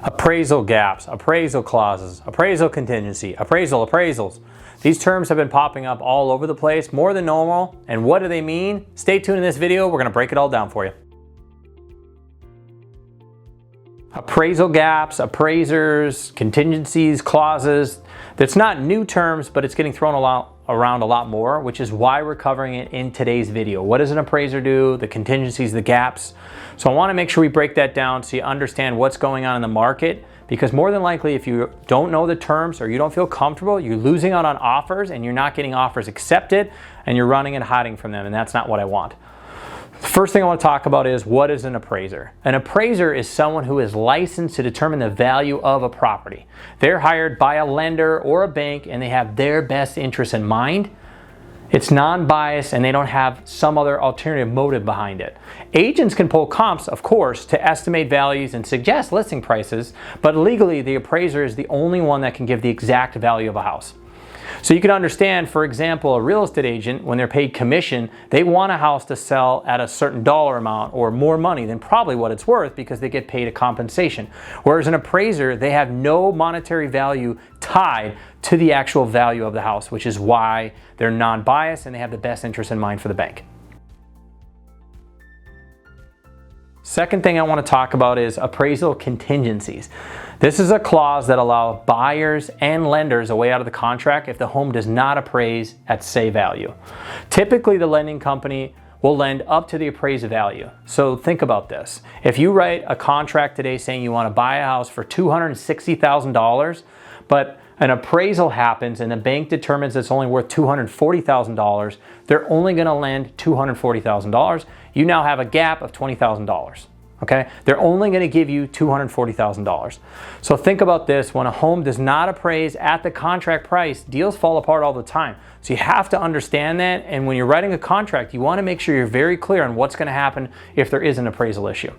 Appraisal gaps, appraisal clauses, appraisal contingency, appraisals. These terms have been popping up all over the place, more than normal. And what do they mean? Stay tuned in this video. We're going to break it all down for you. Appraisal gaps, appraisers, contingencies, clauses. That's not new terms, but it's getting thrown around a lot more, which is why we're covering it in today's video. What does an appraiser do? The contingencies, the gaps. So I want to make sure we break that down so you understand what's going on in the market, because more than likely if you don't know the terms or you don't feel comfortable, you're losing out on offers and you're not getting offers accepted and you're running and hiding from them, and that's not what I want. The first thing I want to talk about is, what is an appraiser? An appraiser is someone who is licensed to determine the value of a property. They're hired by a lender or a bank and they have their best interest in mind. It's non-biased and they don't have some other alternative motive behind it. Agents can pull comps, of course, to estimate values and suggest listing prices, but legally the appraiser is the only one that can give the exact value of a house. So you can understand, for example, a real estate agent, when they're paid commission, they want a house to sell at a certain dollar amount or more money than probably what it's worth because they get paid a compensation. Whereas an appraiser, they have no monetary value tied to the actual value of the house, which is why they're non-biased and they have the best interest in mind for the bank. Second thing I want to talk about is appraisal contingencies. This is a clause that allows buyers and lenders a way out of the contract if the home does not appraise at say value. Typically the lending company will lend up to the appraised value. So think about this. If you write a contract today saying you want to buy a house for $260,000, but an appraisal happens and the bank determines it's only worth $240,000, they're only going to lend $240,000. You now have a gap of $20,000. Okay? They're only going to give you $240,000. So think about this. When a home does not appraise at the contract price, deals fall apart all the time. So you have to understand that, and when you're writing a contract, you want to make sure you're very clear on what's going to happen if there is an appraisal issue.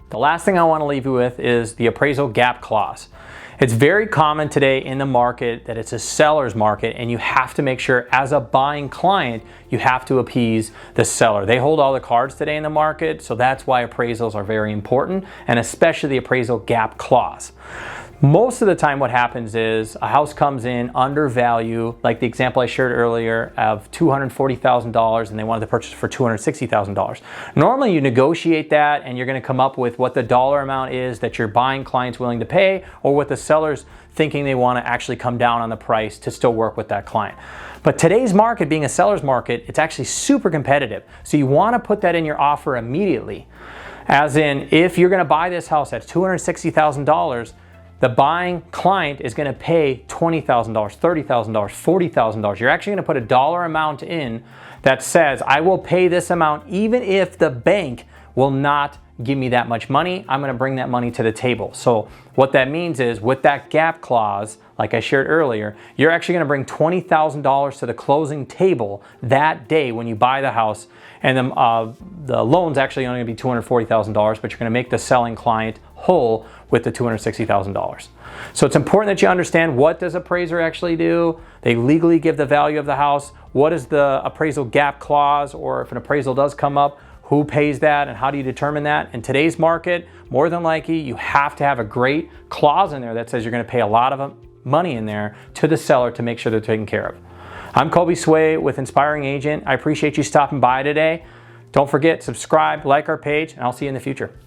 The last thing I want to leave you with is the appraisal gap clause. It's very common today in the market that it's a seller's market, and you have to make sure as a buying client, you have to appease the seller. They hold all the cards today in the market, so that's why appraisals are very important, and especially the appraisal gap clause. Most of the time what happens is a house comes in under value, like the example I shared earlier of $240,000 and they wanted to purchase for $260,000. Normally you negotiate that and you're going to come up with what the dollar amount is that your buying client's willing to pay, or what the seller's thinking they want to actually come down on the price to still work with that client. But today's market, being a seller's market, it's actually super competitive. So you want to put that in your offer immediately. As in, if you're going to buy this house at $260,000, the buying client is going to pay $20,000, $30,000, $40,000. You're actually going to put a dollar amount in that says, I will pay this amount even if the bank will not give me that much money. I'm going to bring that money to the table. So what that means is, with that gap clause, like I shared earlier, you're actually going to bring $20,000 to the closing table that day when you buy the house, and the loan's actually only going to be $240,000, but you're going to make the selling client whole with the $260,000. So it's important that you understand, what does appraiser actually do? They legally give the value of the house. What is the appraisal gap clause, or if an appraisal does come up, who pays that and how do you determine that? In today's market, more than likely, you have to have a great clause in there that says you're going to pay a lot of money in there to the seller to make sure they're taken care of. I'm Colby Sway with Inspiring Agent. I appreciate you stopping by today. Don't forget, subscribe, like our page, and I'll see you in the future.